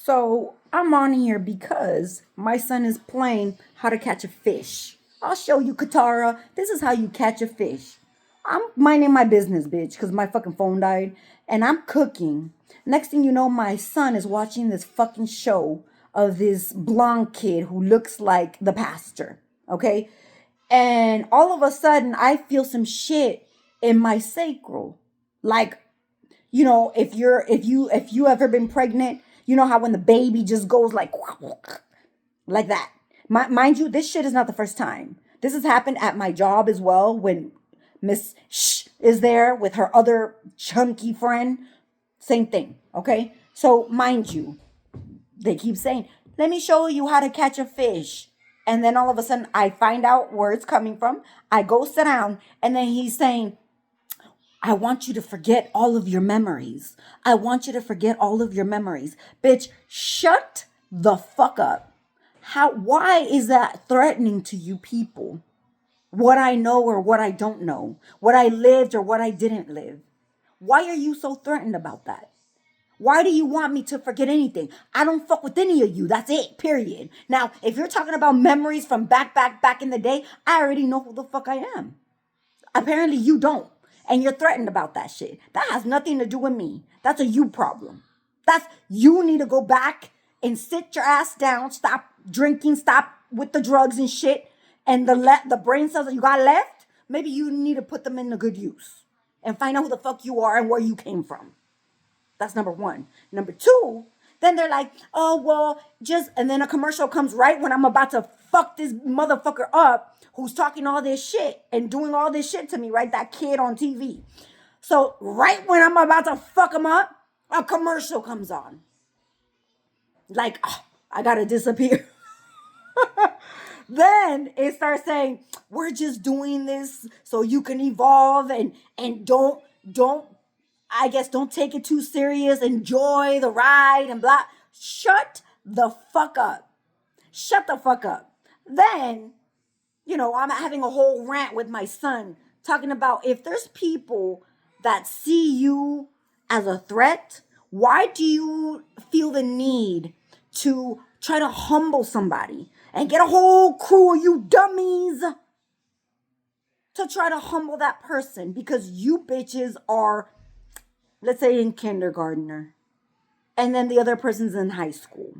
So I'm on here because my son is playing how to catch a fish. I'll show you, Katara. This is how you catch a fish. I'm minding my business, bitch, because my fucking phone died. And I'm cooking. Next thing you know, my son is watching this fucking show of this blonde kid who looks like the pastor. Okay? And all of a sudden, I feel some shit in my sacral. Like, if you ever been pregnant, you know how when the baby just goes like that. Mind you, this shit is not the first time. This has happened at my job as well when Miss Shh is there with her other chunky friend. Same thing. Okay. So mind you, they keep saying, "Let me show you how to catch a fish." And then all of a sudden, I find out where it's coming from. I go sit down, and then he's saying, I want you to forget all of your memories. I want you to forget all of your memories. Bitch, shut the fuck up. Why is that threatening to you people? What I know or what I don't know, what I lived or what I didn't live. Why are you so threatened about that? Why do you want me to forget anything? I don't fuck with any of you. That's it, period. Now, if you're talking about memories from back in the day, I already know who the fuck I am. Apparently you don't. And you're threatened about that shit. That has nothing to do with me. That's a you problem. You need to go back and sit your ass down, stop drinking, stop with the drugs and shit. And the brain cells that you got left, maybe you need to put them into good use. And find out who the fuck you are and where you came from. That's number one. Number two, then they're like, oh, well, and then a commercial comes right when I'm about to fuck this motherfucker up who's talking all this shit and doing all this shit to me, right? That kid on TV. So right when I'm about to fuck him up, a commercial comes on. Like, oh, I gotta disappear. Then it starts saying, we're just doing this so you can evolve and don't take it too serious. Enjoy the ride and blah. Shut the fuck up. Shut the fuck up. Then, I'm having a whole rant with my son talking about if there's people that see you as a threat, why do you feel the need to try to humble somebody and get a whole crew of you dummies to try to humble that person because you bitches are, let's say, in kindergartner, and then the other person's in high school,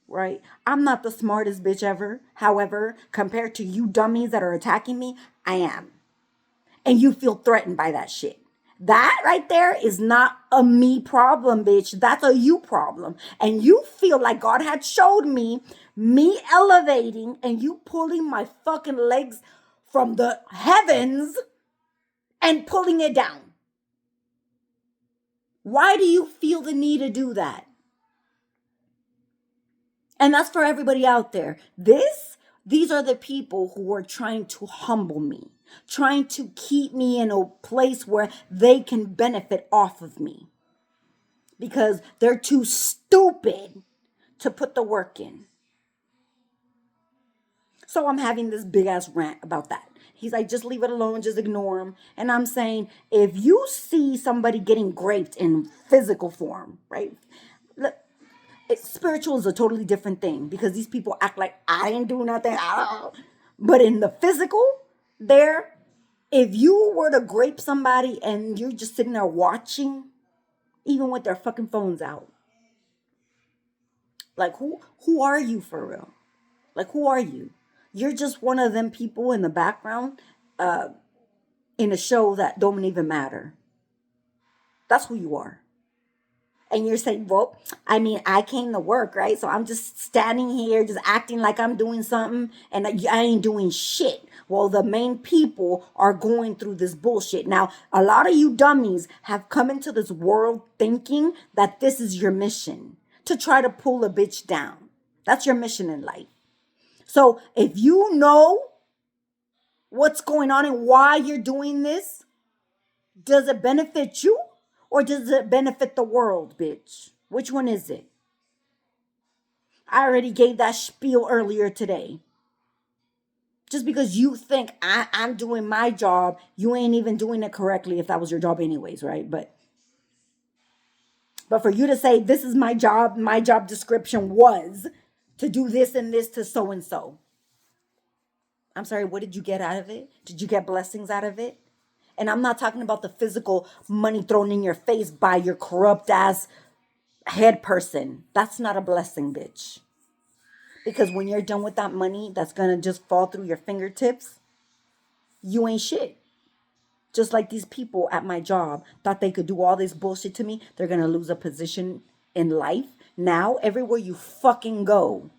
right? I'm not the smartest bitch ever. However, compared to you dummies that are attacking me, I am. And you feel threatened by that shit. That right there is not a me problem, bitch. That's a you problem. And you feel like God had showed me elevating and you pulling my fucking legs from the heavens and pulling it down. Why do you feel the need to do that? And that's for everybody out there. These are the people who are trying to humble me, trying to keep me in a place where they can benefit off of me because they're too stupid to put the work in. So I'm having this big ass rant about that. He's like, just leave it alone, just ignore him. And I'm saying, if you see somebody getting raped in physical form, right? Spiritual is a totally different thing because these people act like I didn't do nothing. But in the physical, if you were to grape somebody and you're just sitting there watching, even with their fucking phones out, like who are you for real? Like who are you? You're just one of them people in the background, in a show that don't even matter. That's who you are. And you're saying, well, I mean, I came to work, right? So I'm just standing here, just acting like I'm doing something, and I ain't doing shit. Well, the main people are going through this bullshit. Now, a lot of you dummies have come into this world thinking that this is your mission, to try to pull a bitch down. That's your mission in life. So if you know what's going on and why you're doing this, does it benefit you? Or does it benefit the world, bitch? Which one is it? I already gave that spiel earlier today. Just because you think I'm doing my job, you ain't even doing it correctly if that was your job anyways, right? But But for you to say, this is my job description was to do this and this to so and so. I'm sorry, what did you get out of it? Did you get blessings out of it? And I'm not talking about the physical money thrown in your face by your corrupt ass head person. That's not a blessing, bitch. Because when you're done with that money that's gonna just fall through your fingertips, you ain't shit. Just like these people at my job thought they could do all this bullshit to me, they're gonna lose a position in life. Now, everywhere you go,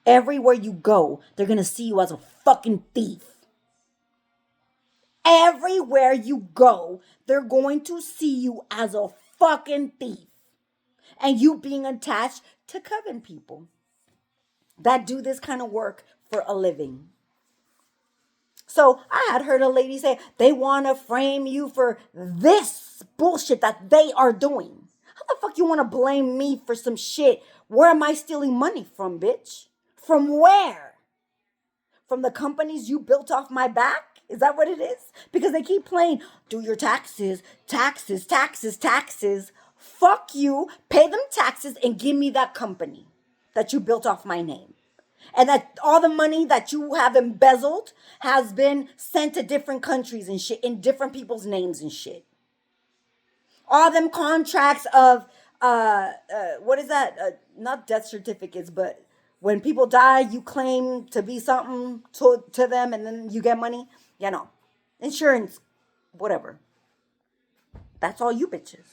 they're gonna see you as a fucking thief. Everywhere you go, they're going to see you as a fucking thief. And you being attached to coven people that do this kind of work for a living. So I had heard a lady say they want to frame you for this bullshit that they are doing. How the fuck you want to blame me for some shit? Where am I stealing money from, bitch? From where? From the companies you built off my back? Is that what it is? Because they keep playing, do your taxes, taxes, taxes, taxes. Fuck you, pay them taxes and give me that company that you built off my name. And that all the money that you have embezzled has been sent to different countries and shit in different people's names and shit. All them contracts of what is that? Not death certificates, but when people die, you claim to be something to them, and then you get money. You know, insurance, whatever. That's all you bitches.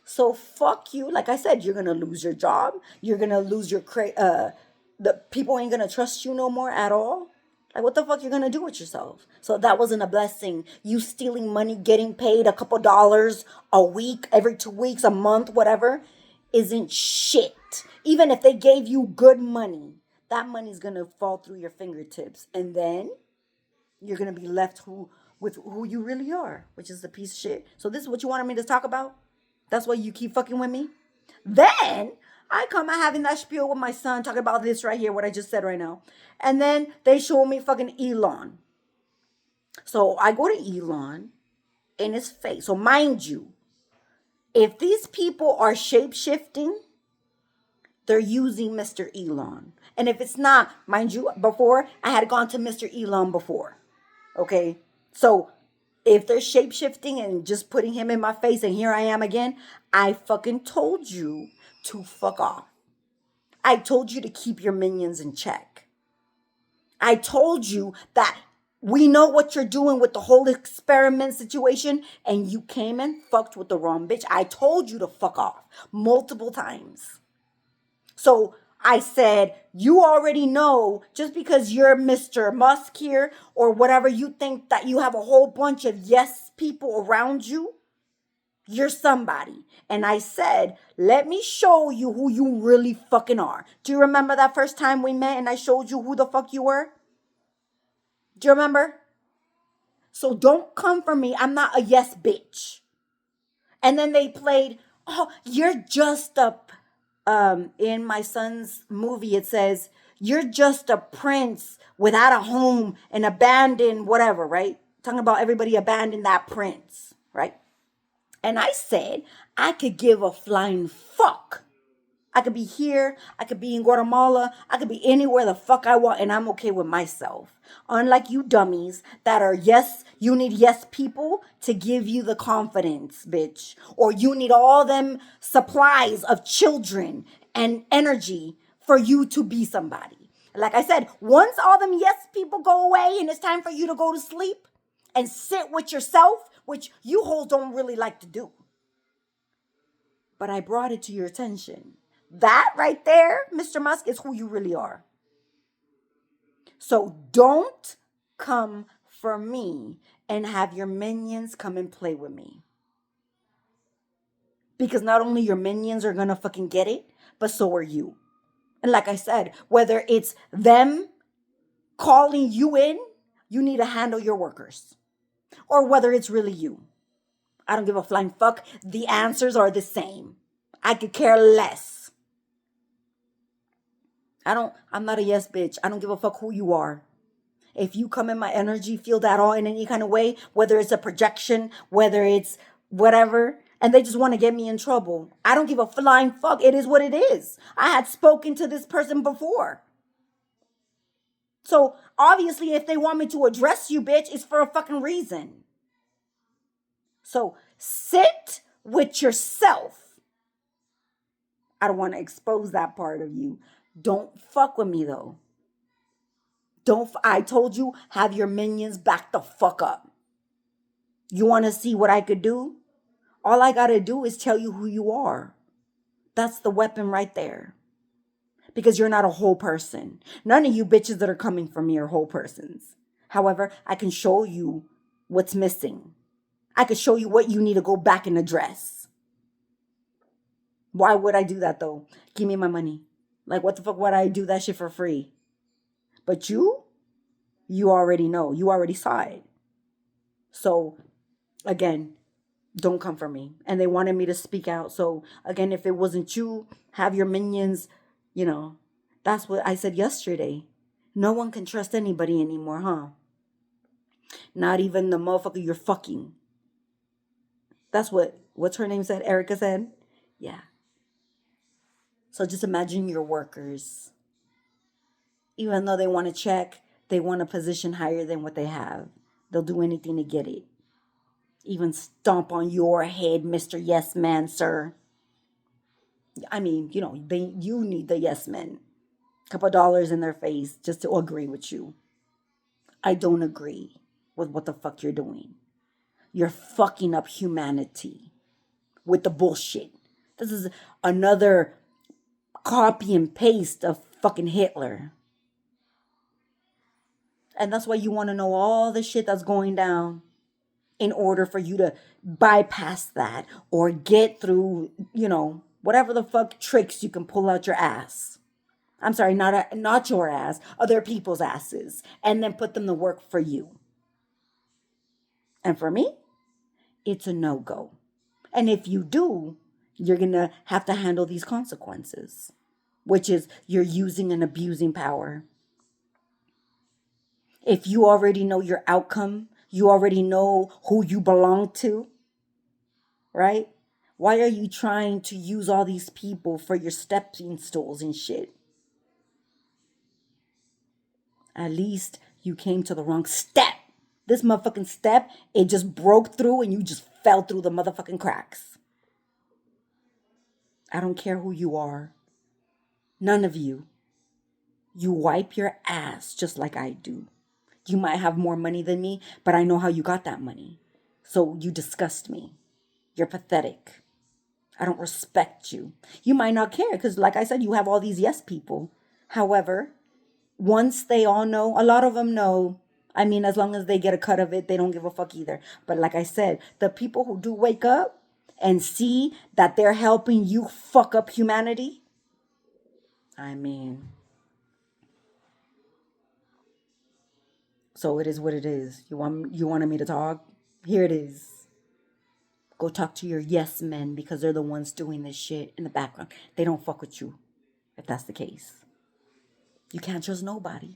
So fuck you. Like I said, you're gonna lose your job. You're gonna lose your the people ain't gonna trust you no more at all. Like what the fuck you're gonna do with yourself? So that wasn't a blessing. You stealing money, getting paid a couple dollars a week, every 2 weeks, a month, whatever, isn't shit. Even if they gave you good money, that money's gonna fall through your fingertips, and then you're gonna be left with who you really are, which is a piece of shit. So this is what you wanted me to talk about? That's why you keep fucking with me? Then I come out having that spiel with my son, talking about this right here, what I just said right now. And then they show me fucking Elon. So I go to Elon in his face. So mind you, if these people are shape-shifting, they're using Mr. Elon. And if it's not, mind you, before, I had gone to Mr. Elon before. Okay? So if they're shape-shifting and just putting him in my face and here I am again, I fucking told you to fuck off. I told you to keep your minions in check. I told you that we know what you're doing with the whole experiment situation, and you came and fucked with the wrong bitch. I told you to fuck off multiple times. So I said, you already know, just because you're Mr. Musk here or whatever, you think that you have a whole bunch of yes people around you, you're somebody. And I said, let me show you who you really fucking are. Do you remember that first time we met and I showed you who the fuck you were? Do you remember? So don't come for me. I'm not a yes bitch. And then they played, oh, you're just a in my son's movie, it says, you're just a prince without a home and abandoned whatever, right? Talking about everybody abandoned that prince, right? And I said, I could give a flying fuck. I could be here. I could be in Guatemala. I could be anywhere the fuck I want, and I'm okay with myself. Unlike you dummies that are yes, you need yes people to give you the confidence, bitch. Or you need all them supplies of children and energy for you to be somebody. Like I said, once all them yes people go away and it's time for you to go to sleep and sit with yourself, which you hoes don't really like to do. But I brought it to your attention. That right there, Mr. Musk, is who you really are. So don't come for me and have your minions come and play with me. Because not only your minions are gonna fucking get it, but so are you. And like I said, whether it's them calling you in, you need to handle your workers. Or whether it's really you. I don't give a flying fuck. The answers are the same. I could care less. I'm not a yes bitch. I don't give a fuck who you are. If you come in my energy field at all in any kind of way, whether it's a projection, whether it's whatever, And they just want to get me in trouble. I don't give a flying fuck. It is what it is. I had spoken to this person before. So obviously, if they want me to address you, bitch, it's for a fucking reason. So sit with yourself. I don't want to expose that part of you. Don't fuck with me though. I told you, have your minions back the fuck up. You want to see what I could do? All I got to do is tell you who you are. That's the weapon right there. Because you're not a whole person. None of you bitches that are coming for me are whole persons. However, I can show you what's missing. I can show you what you need to go back and address. Why would I do that though? Give me my money. Like, what the fuck would I do that shit for free? But you already know. You already saw it. So, again, don't come for me. And they wanted me to speak out. So, again, if it wasn't you, have your minions, that's what I said yesterday. No one can trust anybody anymore, huh? Not even the motherfucker you're fucking. That's what's her name said? Erica said? Yeah. So just imagine your workers. Even though they want to check, they want a position higher than what they have. They'll do anything to get it. Even stomp on your head, Mr. Yes Man, sir. I mean, you need the yes men. Couple dollars in their face just to agree with you. I don't agree with what the fuck you're doing. You're fucking up humanity with the bullshit. This is another copy and paste of fucking Hitler. And that's why you want to know all the shit that's going down in order for you to bypass that or get through, whatever the fuck tricks you can pull out your ass. I'm sorry, not your ass, other people's asses, and then put them to work for you. And for me, it's a no-go. And if you do, you're going to have to handle these consequences, which is you're using and abusing power. If you already know your outcome, you already know who you belong to, right? Why are you trying to use all these people for your stepping stools and shit? At least you came to the wrong step. This motherfucking step, it just broke through and you just fell through the motherfucking cracks. I don't care who you are. None of you. You wipe your ass just like I do. You might have more money than me, but I know how you got that money. So you disgust me. You're pathetic. I don't respect you. You might not care because, like I said, you have all these yes people. However, once they all know, a lot of them know. I mean, as long as they get a cut of it, they don't give a fuck either. But like I said, the people who do wake up and see that they're helping you fuck up humanity, I mean, so it is what it is. You wanted me to talk? Here it is. Go talk to your yes men because they're the ones doing this shit in the background. They don't fuck with you if that's the case. You can't trust nobody.